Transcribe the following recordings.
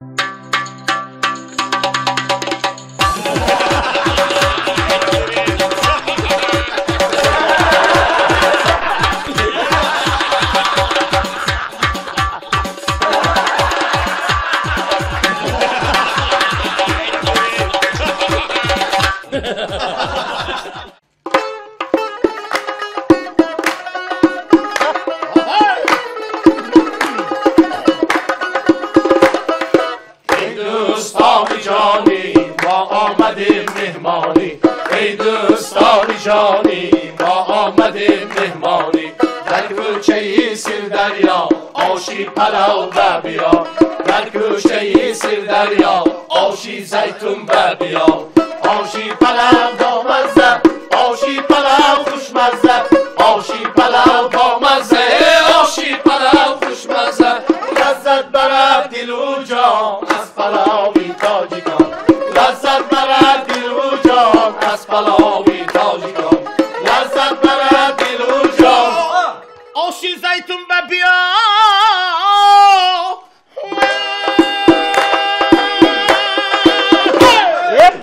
ای دوستان جانی ما آمدیم مهمانی در کوچه سیر دریا آشی پلو ببیا در کوچه سیر دریا آشی زیتون ببیا آشی پلو با مزه آشی پلو خوشمزه آشی پلو با مزه آشی پلو خوشمزه لذت برد دل و جان از پلوی تاجیکان لذت برد دل و جان از پلوی تاجیکان لذت برد دل و جان آشی زیتون ببیا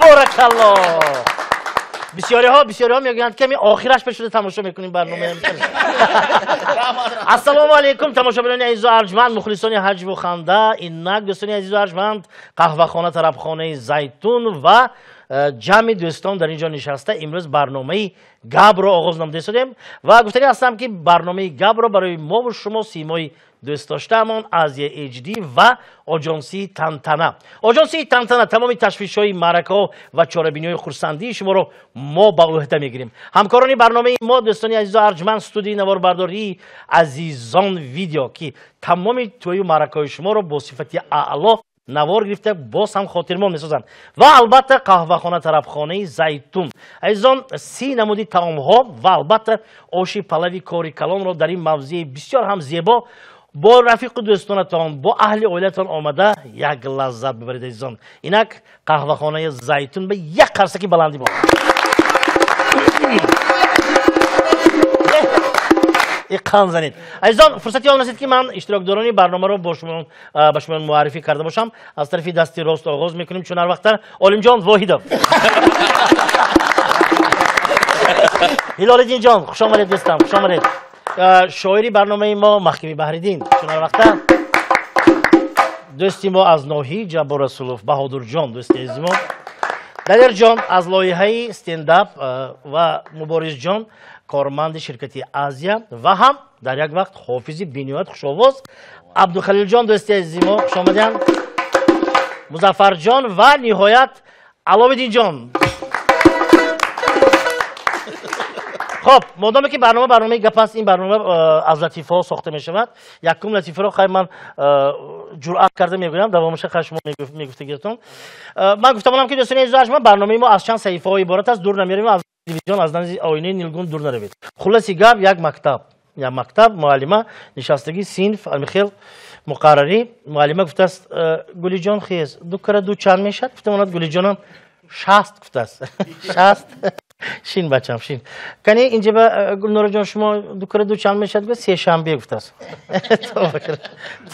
بارک الله. بسیاری ها میگویند که آخرش بشوده تماشا میکنیم برنامه. السلام علیکم تماشاگران عزیز و ارجمند مخلصان حج و خنده اینک دوستان عزیز و ارجمند قهوه خانه طرب خانه زیتون و جمع دوستان در اینجا نشسته امروز برنامه گب را آغاز نموده شدیم و گفتنی هستم که برنامه گب را برای ما و شما سیمای دوست داشتهمان از HD و آژانسی تنتنه. آژانسی تنتنه تمام تشویش‌های معرکه‌ها و چاره‌بینی‌های خرسندی شما رو ما به عهده میگیریم. همکاران برنامه ما دوستان عزیز و ارجمند استودیوی نواربرداری عزیزان ویدیو که تمام توی معرکه‌های شما رو با صفت اعلی نوار گرفته باز هم خاطرمان میسازند و البته قهوه‌خانه طربخانه زیتون عزیزان 30 نمودی طعام‌ها و البته آشی پلوی کاری کلان را در این موضوع بسیار هم زیبا با رفیق دوستانتان با اهل عائلتان آمده یک لذت ببرید عزیزان. اینک قهوه‌خانه زیتون به یک قرصکی بلندی بود. اقام زنید عزیزان. فرصتی آن رسید که من اشتراکداران برنامه رو با شما معرفی کرده باشم. از طرفی دستی راست آغاز میکنیم چون هر وقت عالم جان واحدم. هلال دین جان خوش آمدید دوستم، خوش آمدید. شاعری برنامه ما محکمی بحریدین چون هر وقت دوستی ما از ناحیه جبار رسولوف بهادر جان دوستی عزیز ما، دلیر جان از لایحه استنداپ و مبارز جان کارمند شرکتی آزیا و هم در یک وقت حافظی بینیات خوش‌آواز عبدالخلیل جان دوستی عزیز ما خوش آمدین، مظفر جان و نهایت علاوالدین جان. خب مادامی که برنامه گپ است این برنامه از لطیفه ها ساخته می شود. یکم لطیفه رو خیلی من جرأت کرده میگویم دوامش خشم میگفته گیرتون. من گفتم بودم که دوستان عزیز من برنامه ما از چند صحیفه های عبارت است، دور نمیریم از تلویزیون از نزد آینه نیلگون دور نروید. خلاصی گپ یک مکتب معلمه نشستگی صنف خیلی مقرری معلمه گفته است گلی جان خیز دو کره دو چند میشد؟ گفتم اونات گلی جانم 60 گفته است 60 شین بچم شین کنی اینجا به گلنور جان شما دو کره دو چند میشد؟ گفت سه شنبه گفته است.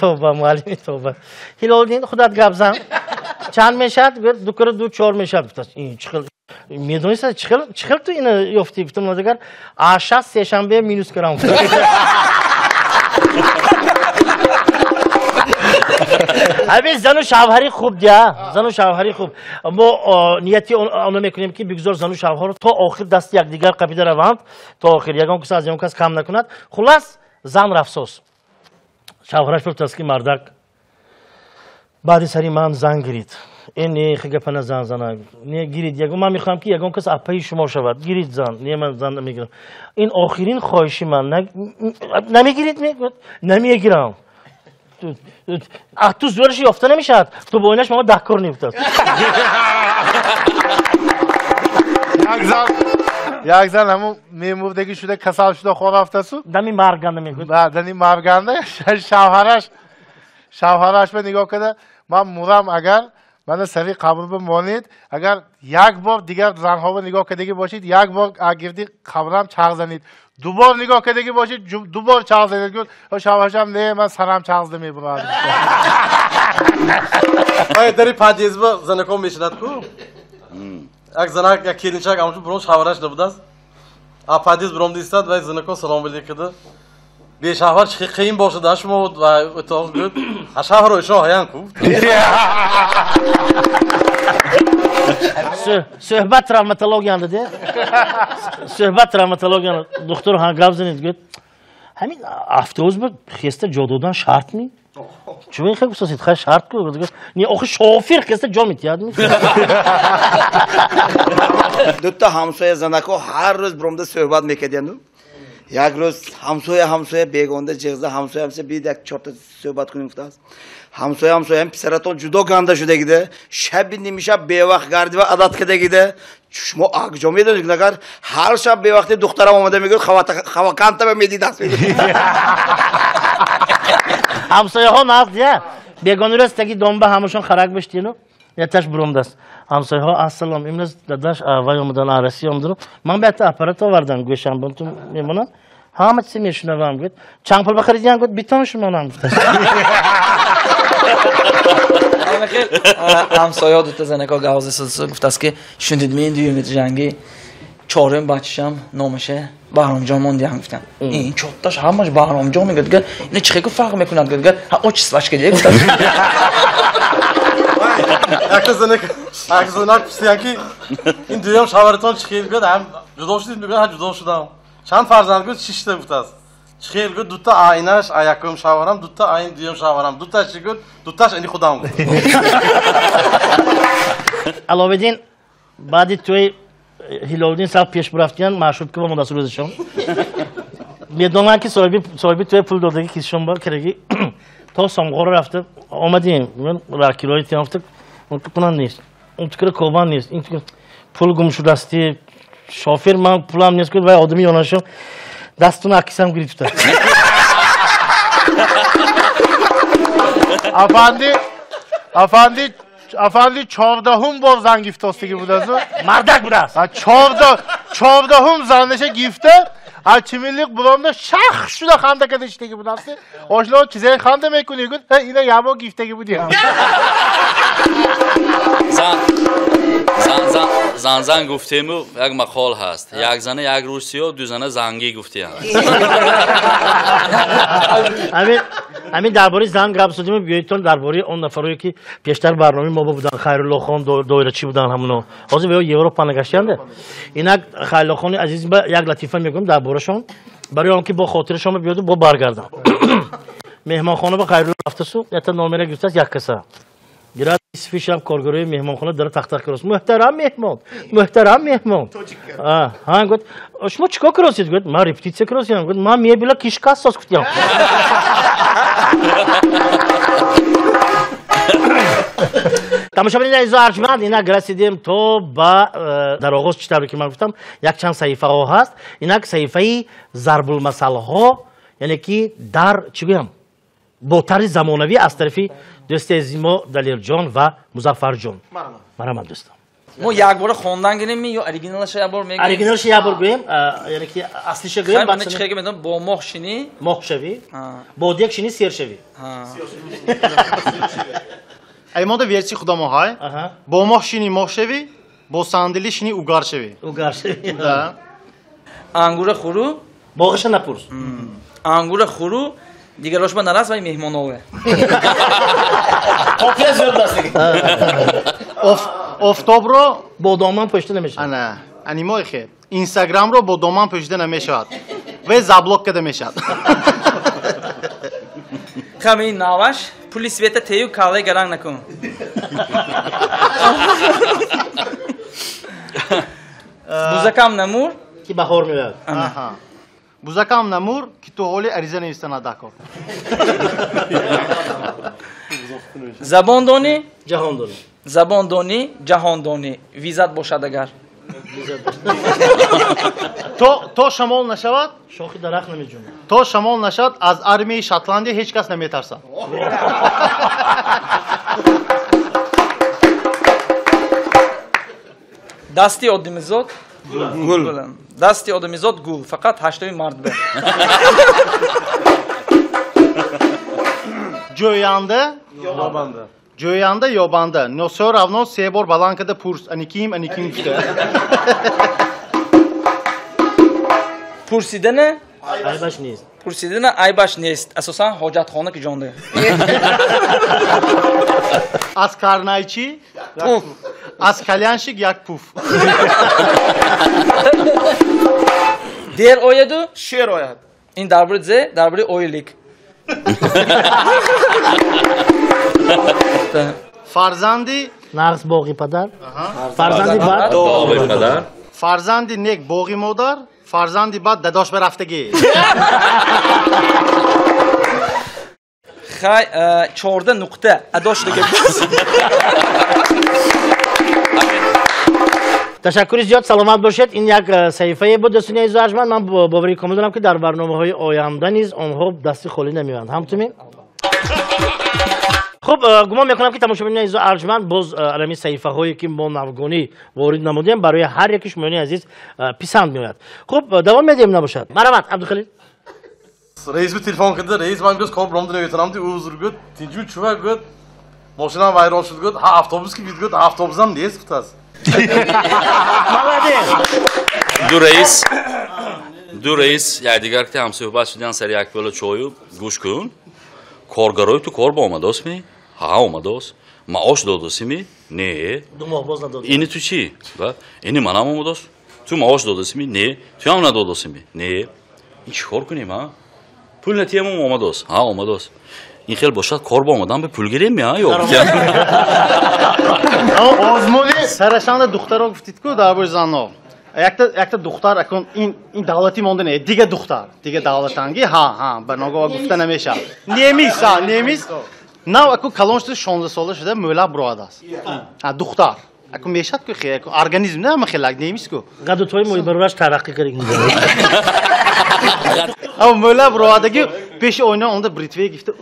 توبه معلمی توبه. هلال دین خودت گپ زن چند میشد؟ گفت دو کره دو 4 میشد گفته است. این چخل میدونید چخل تو اینو یافتی؟ گفتم نازگر 60 سه شنبه مینوس کردم. البته زن و شوهری خوب دیگه، زن و شوهری خوب. ما نیتی آنو میکنیم که بگذار زن و شوهر تا آخر دست یکدیگر قبیده روند تا آخر یگان کس از یگان کس کم نکند. خلاص زن رفسوس شوهرش گفت که مردک بعد سری من زن گیرید این خگپنه زن نه گیرید یگان من میخوام که یگان کس اپای شما شود گیرید زن نه من زن نمیگیرم این آخرین خواهشی من نمیگیرید نمیگیرم تو زورش یافته نمیشد تو بوینش ما دکار نیفتاد. یک زن همون میموردگی شده کسال شده خواه رفته سو دمی مرگنده میگود دمی مرگنده شوهرش به نگاه کرده من مورم اگر من سری قبول بمانید اگر یک بار دیگر زنها به نگاه کردگی باشید یک بار اگردی قبرم چغ زنید دوبار نگاه کردگی باشید دوبار چغ زنید. شوهرش هم نه من سرم چغ میبرم. ай дари подъезба занаком мешинад ку як занак як келинчак амшу бурон шавараш набудааст а подъезд буром дистад вай занаком салом алейк када бешавар чӣ қиин бошад шумо ва отоқ гуд ашавро шо ҳаян ку Söhbət travmatologiyandı de. Söhbət travmatologiyanı. Doktor han gavzınız git. Həmin avtobus bu xəstə jododan şart mı? Çünkü xəq xüsusiyyət xəş şart ku. Niye oxu şoför xəstə jomit yadmı? Dutta hamsoya zanako har roz bromda söhbət mekediyandu. یک روز همسایه بیگانده چیزا همسایه بید یک چهار تا صحبت کنیم گفتاس همسایه هم پسراتون جدا گنده شده گیده شب نمیشه به وقت گردی و عادت کرده گیده شما اگجامی دارید نگر هر شب به وقت دخترم اومده میگه خواکان تا به میدی دست میدی همسایه ها نقد ya بیگانه رستگی دنبه همشون خرک بشتینو Yataş burumdas. Hamsay ha assalam imraz dadaş avay omadan arasiyam durup. Man bir hatta aparato vardan göşen buntum memuna. Hamat sem yaşına vam git. Çampal bakariyan git bitan şunu nam. همسایه دوتا زنکا گاوز سلسل گفت است که شوندید می این دیومت جنگی چهارم بچشم نامشه بهرام جان موندی هم گفتن این چوتاش همش بهرام جان میگه دیگه اینه چه خیلی فرق میکنند دیگه ها او چیز باش که گفت акзанак писyan ki in dünyam şavaraton çıkıyıl gıd hem judoşdid mügen ha judo şudam çan farzand gıd şişte butas çıkıyıl gıd dutta aynaş ayakkım şavaram dutta ayın dünyam şavaram dutta çıkıd duttaş eni khudam Alavedin badi toy Hilovdin saf peş bıraftyan maşhur ki bu nasıl rozuşum. Bir donan ki soybi toy pul dodagi kişon var keregi to somgor rafta omadin men rakiloy tiyaftık Kunan neyiz? Untukları kovan neyiz? Pul gumşurasti, şoför man pulam neyiz? Ve odamı yonaşım. Dastunu akisam gri tutar. Afandi çordahum bor zan giftosti gibi budazı. Mardak biraz. Çordahum zanneşe gifte. Çimillik bulamda şah şuna xanda kada işte gibi budazı. Oşlo çizeyin xanda mekuni gud. Yine yabo gifte gibi diyor. زن گفتیم یک مقال هست یک زنه یک روسی و دو زنه زنگی گفتیم همین درباره زن گپ زدیم بیایتون درباره اون نفری که پیشتر برنامه ما بودن خیرالله خان دایره چی بودن همونو حاضر به اروپا نگشتنده اینا خیرالله خان عزیز یک لطیفه میگم دربارهشون برای آنکه با خاطر شما بیاد با برگردم مهمانخانه با خیرالله رفته سو یا تا نامره گفته یک کسا Girat İsviçre korgoruyu mehmanxona dara taxta kiros. Muhtaram mehman. Ha, gut. Şmo çiko kirosid gut. Ma repetitsiya kirosiyam gut. Ma miye bila kishka sos kutyam. Тамошобининдаи азиз арҷманд инак расидем то ба дар оғоз чӣ тавре ки ман гуфтам як чанд саҳифаҳо ҳаст. Инак саҳифаи зарбулмасалҳо яъне ки дар чӣ гӯям бо тарзи замонавӣ аз тарафи дӯсти азизи мо Далерҷон ва Музаффарҷон. Марамад дӯстам. мо як бора хондан гирем ё оригиналаш як бор мегӯем. Оригиналаш як бор гӯем, яъне ки аслиша гӯем. Ман чӣ хега медонам бо моҳ шинӣ. Моҳ шавӣ. Бо дек шинӣ сер шавӣ. Аймода версии худо моҳай. Бо моҳ шинӣ моҳ шавӣ, бо сандали шинӣ угар шавӣ. Угар шавӣ. Ангура хуру. Боғаша напурс. Ангура хуру дигарош ба нарас вай меҳмонове. Қофия зӯрдаст дига. Офтобро бо доман пӯшида намешавад. Ана, анимои хел. Инстаграмро бо доман пӯшида намешавад. Ва заблок карда мешавад. Камин наваш пули света тею калай гаранг накун. Бузакам намур ки баҳор меояд. Бузакам намур ки ту ҳоли ариза нависана дакор. Забондонӣ ҷаҳондонӣ. Забондонӣ ҷаҳондонӣ визат бошад агар. То шамол нашавад, шохи дарахт намеҷунад. То шамол нашавад, аз армияи Шотландия ҳеҷ кас наметарсад. Дасти одамизод гул. Дасти одамизод гул, фақат ҳаштои мард бе. Jo'yanda yobanda. Nosor ravno 3 bor balankada purs. Anikim gufte. پرسیدن aybash نیست. پرسیدن عیبش نیست. اساسا حاجتخانه که جانده. Az karnayçi, puf. Az kalyanşik yak puf. در آید و شعر آید. این درباره زه درباره اویلیک. Farzandi نقص باقی پدر. فرزندی بعد. باقی پدر. Farzandi nek boği modar. Farzandi bad dadaş به رفتگی. خای 14 نقطه اداش دیگه. تشکر زیاد سلامت باشید. این یک صحیفه بود دوستان عزیز و ارجمند. من باوری کامل دارم که در برنامه‌های آینده نیز آنها دستی خالی نمی‌مانند. همچنین خب گمان میکنم که تماشاگران عزیز و ارجمند باز علمی صحیفه هایی که ما نوگانی وارد نمودیم برای هر یکیش میانی عزیز پسند میاد. خب دوام میدیم نباشد. مرحمت عبدالخلیل. Reis bir telefon kıldı. Reis ben göz kol bromdun öğütünüm diye uzur göt. Tinci çuva göt. Maşına bayram şud göt. Ha avtobus gibi göt. Avtobusam diye sıkıntı. دو رئیس یادگار که هم صحبت شدن سر یک بالا چایو گوش کن کارگرای تو کار با اومداست می ها اومداست معاش داداسی می نه دو ماه باز نداد. اینی تو چی و اینی منم اومداست تو معاش داداسی می نه تو هم نداداسی می نه این چیکار کنیم ها پول نتیم اومداست ها اومداست این خیلی باشد کار با اومدن به پول گیریم یا Ozmoli sarashanda duxtaro guftid ku darboy zanno. Yakta duxtar akon in davlati monda ne? Diga duxtar. Diga davlatangi ha banogo gufta nemesha. Nemis. Now aku kalonshtu 16 sola shida mo'la broadas. Ha duxtar. Aku meshat ku xey aku organizm ne ama xelag nemis ku. قد توی موی برورش ترقی کردیم. Ama mo'la broadagi peş oyna onda Britway gifte.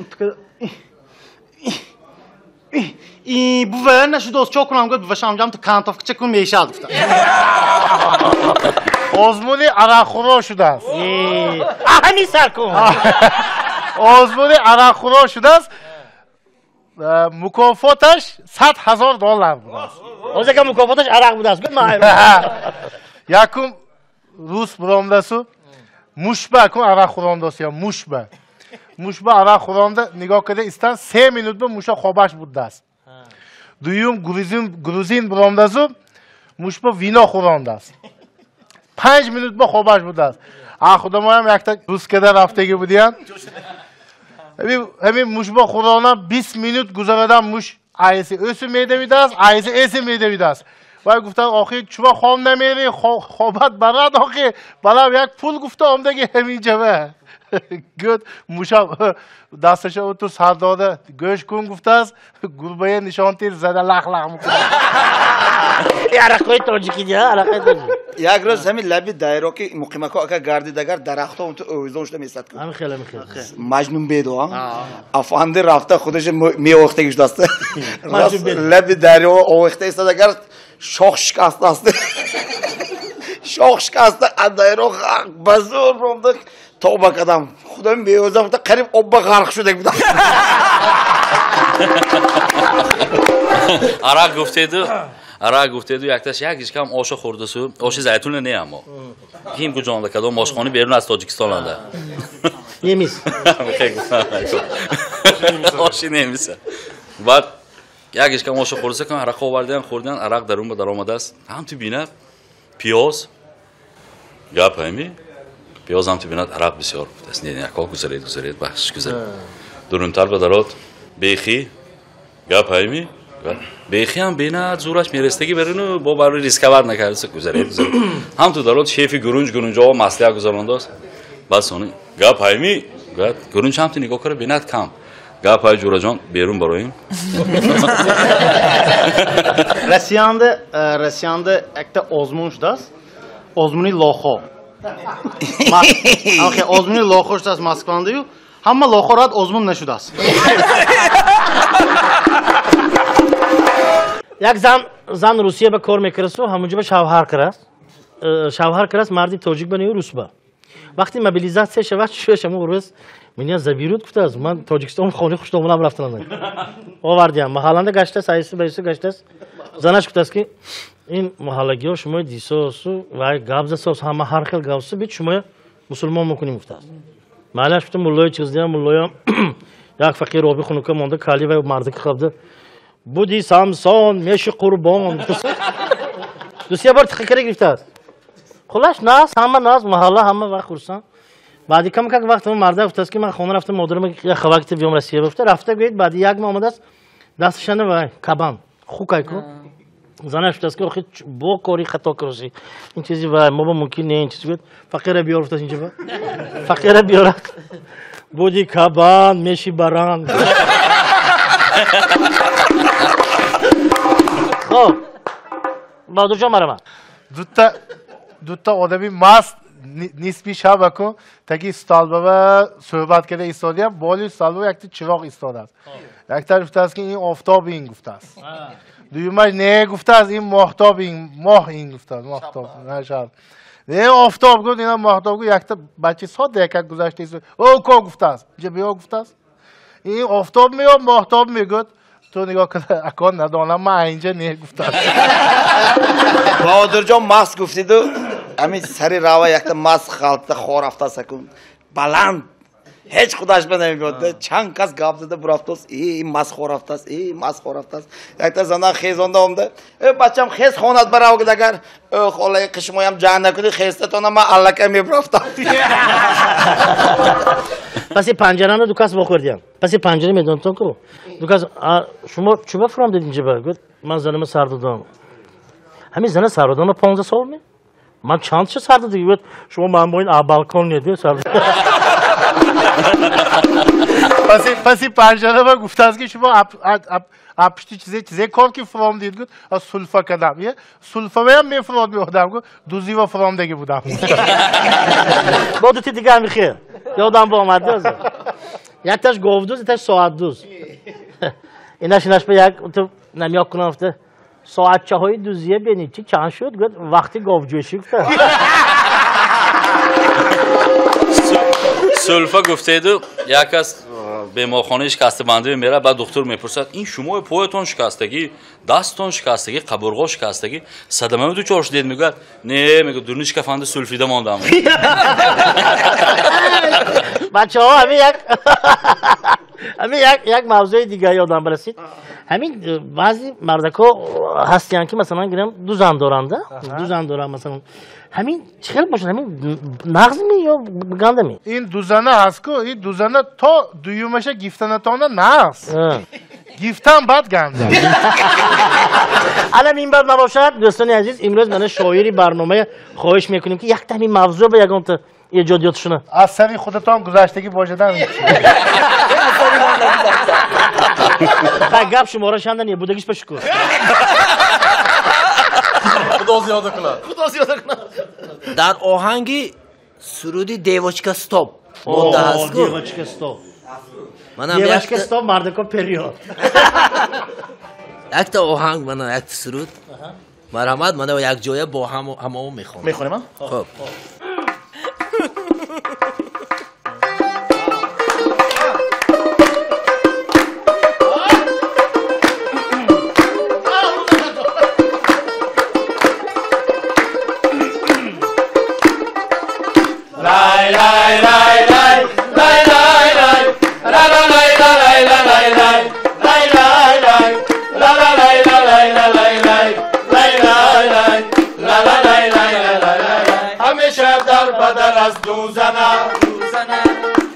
Bu verene şu dost çok kunam gö başamcam to kantov çekun meşal gifte. Ozmoli araxuro shudast. همین سر کن. Ozmoli araxuro shudast. Mukofotash $100,000 budast. اوزه که مکافاتش عرق بوده است. Yakum Rus bromdasu mushba kun araxurondosi ya mushba. Mushba araxuronda nigoh qildi istan 3 minutda musha xobash budast. Duyum gruzin bromdasu mushba vino xurondas. 5 minutda xobash budast. Xudom ham yakta Ruskada raftagi budiyan. Hamin mushba xurona 20 minut guzaradan mush aysi o'simeydi vidast, aysi esimeydi vidast. و گفتن آخه چوبا خام نمیری خوابت برات آخه بالا یک پول گفته آمده که همین جبه گفت موشا دستش او تو سر داده گوش کن گفته است گربه نشان تیر زده لخ میکنه عرقای تاجیکی دیگه عرقای تاجیکی یک روز همین لبی دایره که مقیمکا اگه گردید اگر درختها اون تو اویزون شده میستد کنه همین خیلی مجنون بیدو افنده رفته خودش میوخته گشت دسته لبی دایره اوخته ایستاد اگر شاخ شکسته است شاخ شکسته دایره بزرگ رومده توبه کردم خودم بیوزم قریب آب غرق شده بودم عرق گفتید یکتاش یکیش کم آش خورده سو آش زیتون نه اما کیم کجا کدو ماشخانی بیرون از تاجیکستان آنده نمیز آشی نمیزه بعد یکیش کم آش خورده کم عرق خوردن عرق درون به در آمده است هم تو بینه پیاز گپ همی پیاز هم تو بینه عرق بسیار بود است نه یکا گذارید بخش گذارید درونتر به درات بیخی گپ همی بیخی هم بینه زورش میرستگی برینو با برای ریسکاور نکرده گذارید هم تو درات شیفی گرونج ها مسئله گذارنده است بس اون گپ همی گرونج هم تو نگاه کنه بینت کم گپ های جورا جان بیرون برایم Rossiyanda ekte ozmunç das. Ozmuni loxo. Axi ozmuni loxo das Moskvanda yu. Hamma loxorat ozmun neshudas. یک زن روسیه به کار میکرد و همونجا به شوهر کرد مردی تاجیک بنی روس با وقتی موبیلیزاسیون شود شما روز منیا زبیرود گفته از من تاجیکستان خونه خوش دومونم رفتن آوردیم محلانده گشته سایسی بیسی گشته زنش گفته است که این محلگی ها شما دیسوسو و گابز سوس همه هر خیل گابز بید شما مسلمان میکنیم گفته است معلش گفتم مولای چیز دیم مولای یک فقیر آبی خونکه مانده کالی و مردک خبده بودی سامسون میش قربان دوسیه بار تخیکره گرفته است خلاص ناز همه ناز محله همه وقت خورسان بعدی کم که وقت اون مرده گفته است که من خونه رفتم مادرم یه خبر گفت بیام رسیه گفته رفته گفت بعدی یک ماه آمده است دستشانه و کبان خوکای کو زنش گفته است که آخه با کاری خطا کردی این چیزی و ما با ممکن نه این چیزی گفت فقیر بیار گفته اینجا فقیر بیار بودی کبان میشی بران خب بادر جان مرا دوتا آدمی ماست نسبی شب کو تاکی استالبا و صحبت کرده ایستادی هم بالی استالبا یک چراغ ایستاده است یک طرف گفته است که این آفتاب این گفته است دویمش نه گفته است این ماهتاب این ماه این گفته است ماهتاب نه شب نه آفتاب گفت اینا ماهتاب گفت یک تا بچه 100 دقیقه گذشته است او کو گفته است جه بیا گفته است این آفتاب میاد ماهتاب میگه تو نگاه کنه اکان ندانم من اینجا نه گفته است بهادر جان ماست گفتید و همین سری راوا یک تا ماست خالت خور افتا سکون بلند هیچ خودش به نمیگفته چند کس گاف زده برفتوس این ماست خور افتاست این ماست خور افتاست یک تا زنان خیزونده اومده بچم خیز خونت براو که دگر خاله قشموی هم جان نکنی خیزته تو ما علکه میبرفتم پس پنجره رو دو کس بخوردیم پس پنجره میدون تو کو دو کس شما چوبه فرام دادین اینجا گفت من زنم سر دادم همین زن سر دادم 15 سال می من چند چه سر دادی گفت شما من با این بالکن ندی سر پس پنجره با گفته است که شما اپشتی چیزی کار که فرام دید گفت از سلفا کدام یه سلفا هم میفراد میادم گفت دوزی و فرام دیگه بودم با دوتی دیگه هم خیر یادم با آمد دوز یک تاش گاودوز یک تاش ساعت دوز ایناش به یک تو نمیاد کنم افته ساعت چه های دوزیه بینید چی چند شد گفت وقتی گاوجوشی گفته سلفا گفته دو یک از بیمارخانه شکسته بنده میره بعد دکتر میپرسد این شما پایتون شکستگی دستتون شکستگی قبرغا شکستگی صدمه تو چارش دید میگه نه میگه دورنیش کفنده سلفیده ماندم بچه ها همین یک موضوع دیگه یادم برسید همین بعضی مردکا هستیان که مثلا گیرم دو زن دارن مثلا همین چخیل باشن همین نغز می یا بگنده می این دو زنه هست که این دو زنه تا دویومشه گیفتنه تانه نغز گیفتن بعد گنده الان این بعد نباشد دوستان عزیز امروز من شاعری برنامه خواهش میکنیم که یک همین موضوع به یکم تا ایجادیاتشونه از سری خودتان گذشتگی واجدن گپ شما را شندن یه بودگیش بشکر خدا زیاده کنه در آهنگی سرودی دیوچکا استاپ مونده هست دیوچکا استاپ دیوچکا استاپ مردکا پریود یک تا آهنگ من یک سرود مرحمت من یک جایه با همه میخونم میخونیم خب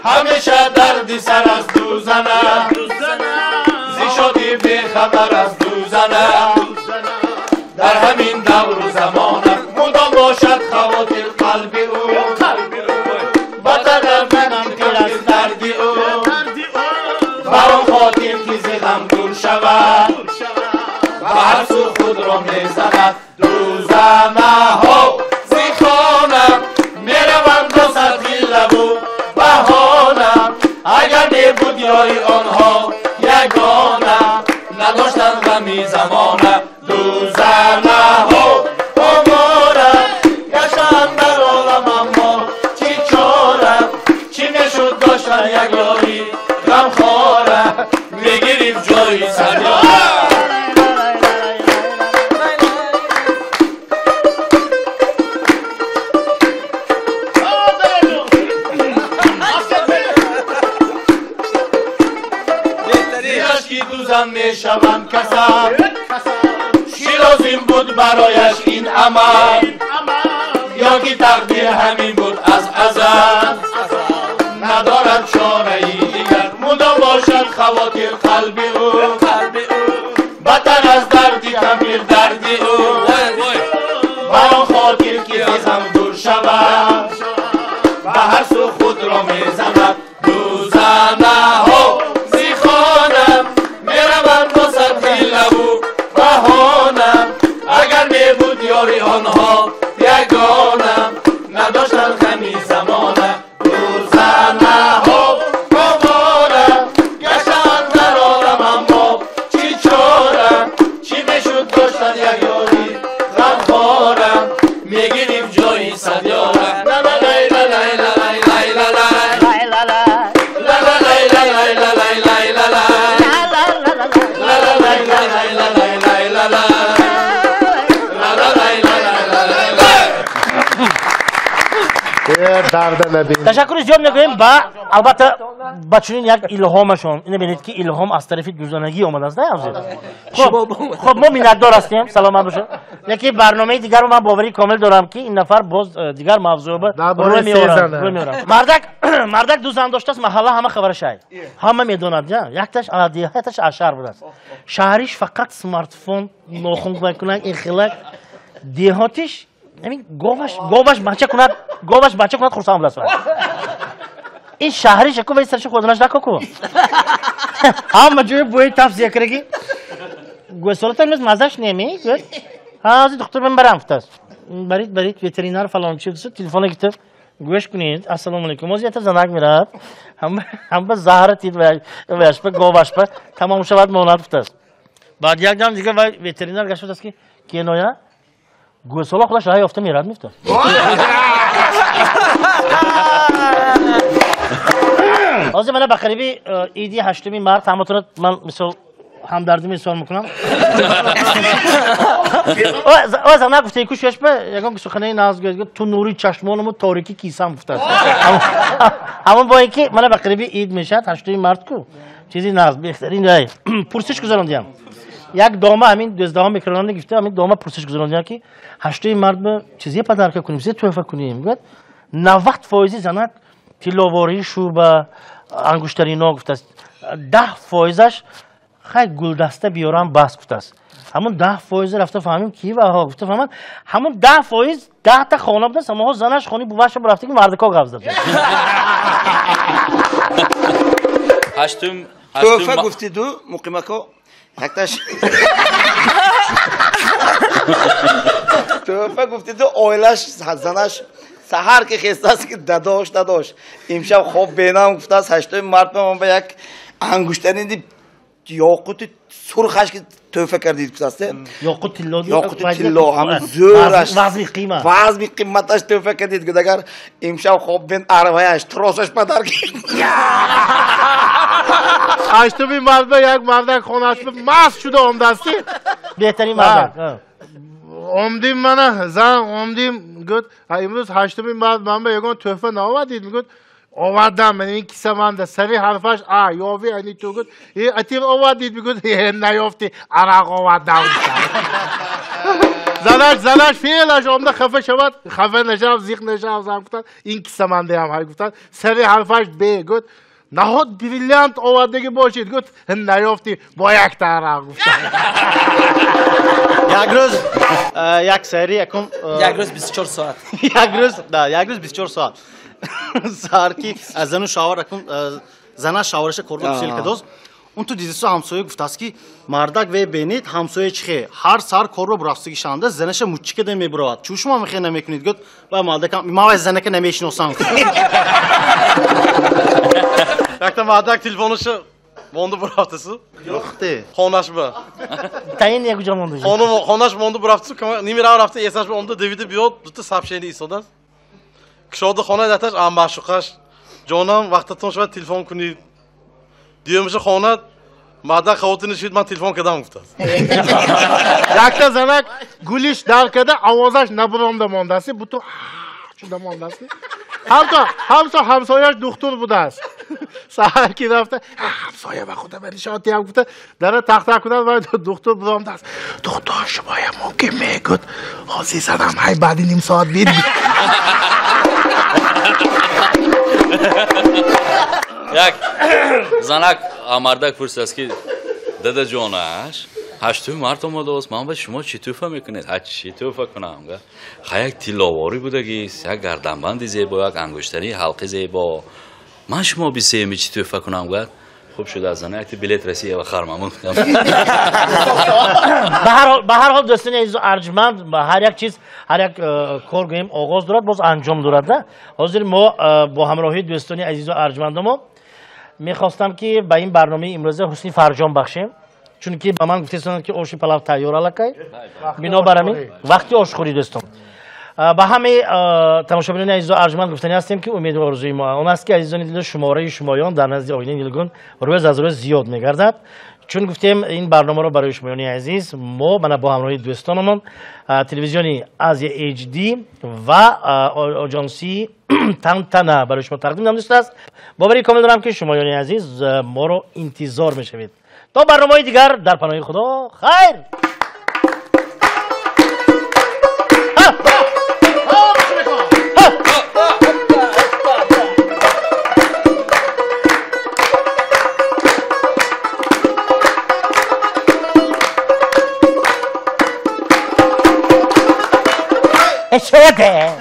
همیشه دردی سر از دو زنه زی شدی بی خبر از دو زنه در همین دور و زمانه مدام باشد خواطر قلبی او بطر منم که از دردی او برام خاطر که زی غم دور شود و هر سو خود را میزند دو زنه ها زی خانه میروند دو سطحی لبو بهانه اگر نبود یاری آنها یگانه نداشتن غمی زمانه دو زنه ها اماره گشتن در عالم اما چی نداشتن یک یاری غمخواره میگیریم جای سریاره میشوم کسم شیرازیم بود برایش این عمل یا که تقدیر همین بود از ازل ندارد چاره ای دیگر مدام باشد خواطر قلب او بطن از دردی کمیر دردی او بران خاطر که از هم دور شود به هر سو خود را میزند دوزنه ها زیخانم میروم با سطحی لبو بهانم اگر میبود یاری آنها یگانم نداشتن خمی زمانه دوزنه ها کامارم گشتن در عالم اما چی چارم چی میشد داشتن یک یاری غمخوارم میگیریم جایی سدیارم لا لا لا لا لا لا لا لا لا لا تشکر زیاد میگوییم با البته با چنین یک الهامشون اینو ببینید که الهام از طرف دوزانگی آمده است نه خب ما میندار هستیم سلامت باشه یکی برنامه دیگر رو من باوری کامل دارم که این نفر باز دیگر موضوع روی میارم مردک دو زن داشته است محله همه خبرش هست همه میدوند یکتاش دیهاتش اشهر بود است شهریش فقط سمارت فون ناخن میکنه این خلق دیهاتش همین گاوش بچه کند خورسان بوده است این شهریش کو ولی سرش خودناش نکو هم جوی بوی تفسیر کرگی گوسولت میز مزش نمی از دکتر من برام فتاست برید وترینر فلان چیز تلفن گیت گوش کنید السلام علیکم وضعیت زنک میراد هم به زهر تید وش به گاوش به تمام شود مونات فتاست بعد یک جام دیگه وترینر گشت است که نویا گوسولا خودش راه یافته میراد میفته از من به قریبی ایدی 8 مارس همتون من مثل همدردی میسوال میکنم او زمان گفته یکو شش به یکم سخنه ناز گفت تو نوری چشمانمو تاریکی کیسم افتاد همون با اینکه من به قریبی عید میشه 8 مارس کو چیزی ناز بهترین جای پرسش گذراندیم یک دامه همین 12 میکرونان گفته همین دامه پرسش گذراندیم که 8 مارس به چیزی پدرک کنیم چیزی تحفه کنیم گفت 90% زنک تیلاواری شو به انگشتری نا گفته است 10%ش خیلی گلدسته بیارم بس گفته است همون 10% رفته فهمیم کی و ها گفته فهمم همون 10% 10 تا خانه بوده اما زنش خونی بوباش رفته که مردکا قبض داده توفه گفتی دو مقیمکا یکتاش توفه گفتی دو آیلش زنش سحر که خسته است که داداش امشب خواب بینم گفته است 8 مارس من به یک انگشتری یاقوت سرخش که توفه کردید گفته است یاقوت طلا هم زورش وزن قیمتش توفه کردید گفت اگر امشب خواب بین عربایش تراسش پدر کرد 8 مارس یک مردک خونش به مست شده آمده استی بهترین مردک آمدیم من زن آمدیم گفت امروز 8 مارس من به یگان تحفه نآوردید گفت آوردم من این کیسه من سری حرفش یاوی اینی تو گفت اتیق آوردید گفت نیافتی عرق آوردم زنش فعلش آمده خفه شود خفه نشم زیق نشم زن گفتن این کیسه من دیم های گفتن سری حرفش گفت نهاد بریلیانت آوردگی باشید گفت نیافتی با یک تا عرق گفتن یک روز یک سری یک روز 24 ساعت یک روز 24 ساعت سر کی از زنو شاور اکم زنا شاورش کوربا بسیل کدوز اون تو دیدیسو همسایه گفت است که مردک و بینید همسایه چخه هر سر کوربا برافسگی شانده زنش موچیکه ده میبرود چوشما میخه نمیکنید گفت با مردک ما از زنک نمیشناسم یک تا مردک تلفنش مونده برافتسو یخته خونش به تاین یک جا مونده خونش مونده برافتسو نیمی راه رفته یسش به اونده دویده بیاد دو تا سبشینی ایستاده کشاده خانه دتش ام معشوقش جانم وقتتون شود تلفن کنید دیومش خانه ماده خواتین شید من تلفن کردم گفته Yakta zanak gulish darkada ovozash nabromda mondasi butu shunda mondasi. Hamsoyash doktor budast. Sahar ki rafta hamsoya va xudo beri shoti ham gufta dara taxta kudan va doktor budamdas. Doktor shumoya mumkin megut. Azizanam hay ba'di nim soat bid. یک زنک آمردک پرسید که داده جانش هشتوی مرد آمده است من به شما چی توفه میکنید؟ چی توفه کنم؟ یک تیلاواری بودگیست یک گردنبند زیبا یک انگشتری حلقه زیبا من شما بیسیمی چی توفه کنم؟ خوب شده از زنه یک بلیت رسیه و خرممون کنم به هر حال دوستان عزیز و ارجمند هر یک چیز هر یک کار گوییم آغاز دارد باز انجام دارد نه حاضر ما با همراهی دوستان عزیز و ارجمند ما میخواستم که به این برنامه امروزه حسنی فرجام بخشیم چون که به من گفتید که آش پلاو تیار الکی بنابراین وقتی آشخوری دوستان به همه تماشاگران عزیز و ارجمند گفتنی هستیم که امید و آرزوی ما اون است که عزیزان دل شماره شمایان در نزد آینه نیلگون روز از روز زیاد میگردد چون گفتیم این برنامه رو برای شمایان عزیز ما با همراهی دوستانمون تلویزیونی آزیا اچ دی و آژانسی تنتنا برای شما تقدیم نموده است باوری کامل دارم که شمایان عزیز ما رو انتظار میشوید تا برنامه دیگر در پناه خدا خیر شده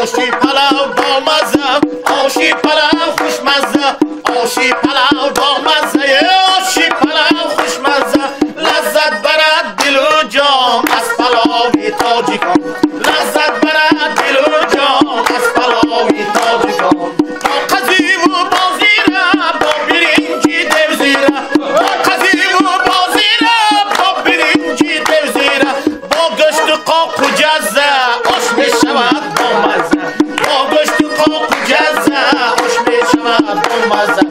آشی پلاو با مزه آشی پلاو خوشمزه آشی پلاو با مزه آشی پلاو خوشمزه لذت برد دل و جان از پلاوی تاجیکان لذت برد دل و جان از پلاوی تاجیکان با قضی و بازی را با برنجی دوزیره با قضی و بازی را با برنجی دوزیره با گشت و قاق و جزه آش می شود با مزه با گشت و قاق و جزه آش می شود با مزه